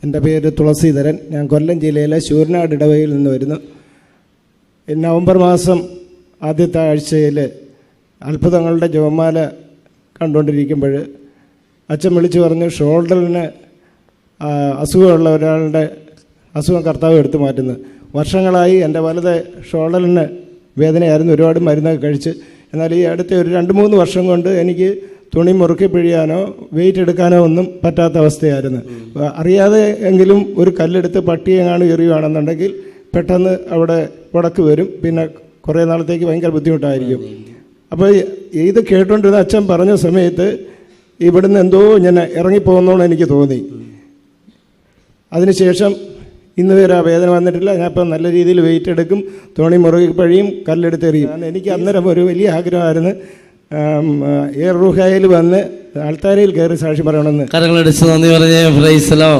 എൻ്റെ പേര് തുളസീധരൻ. ഞാൻ കൊല്ലം ജില്ലയിലെ ശൂരനാട് ഇടവകയിൽ നിന്ന് വരുന്നു. നവംബർ മാസം ആദ്യത്തെ ആഴ്ചയിൽ അത്ഭുതങ്ങളുടെ ജപമാല കണ്ടുകൊണ്ടിരിക്കുമ്പോൾ അച്ഛൻ വിളിച്ചു പറഞ്ഞു, ഷോൾഡറിന് അസുഖമുള്ള ഒരാളുടെ അസുഖം കർത്താവ് എടുത്തു മാറ്റുന്നു. വർഷങ്ങളായി എൻ്റെ വലത് ഷോൾഡറിന് വേദനയായിരുന്നു, ഒരുപാട് മരുന്നൊക്കെ കഴിച്ച്. എന്നാൽ ഈ അടുത്ത ഒരു 2-3 വർഷം കൊണ്ട് എനിക്ക് തുണി മുറുക്കി പിഴിയാനോ വെയിറ്റ് എടുക്കാനോ ഒന്നും പറ്റാത്ത അവസ്ഥയായിരുന്നു. അറിയാതെ എങ്കിലും ഒരു കല്ലെടുത്ത് പട്ടിയെങ്ങാനും എറിയുകയാണെന്നുണ്ടെങ്കിൽ പെട്ടെന്ന് അവിടെ ഉടക്ക് വരും. പിന്നെ കുറേ നാളത്തേക്ക് ഭയങ്കര ബുദ്ധിമുട്ടായിരിക്കും. അപ്പോൾ ഇത് കേട്ടുകൊണ്ടിരുന്ന അച്ഛൻ പറഞ്ഞ സമയത്ത് ഇവിടുന്ന് എന്തോ ഇങ്ങനെ ഇറങ്ങിപ്പോകുന്നോന്ന് എനിക്ക് തോന്നി. അതിനുശേഷം ഇന്ന് വരെ ആ വേദന വന്നിട്ടില്ല. ഞാനിപ്പോൾ നല്ല രീതിയിൽ വെയിറ്റ് എടുക്കും, തുണി മുറുകി പഴിയും, കല്ലെടുത്തെറിയും. എനിക്ക് അന്നേരം ഒരു വലിയ ആഗ്രഹമായിരുന്നു ഏർ റുഹായിൽ വന്ന് ആൾത്താരയിൽ കയറി സാക്ഷി പറയണമെന്ന്. കരങ്ങളടിച്ച് നന്ദി പറഞ്ഞേ. Praise the Lord.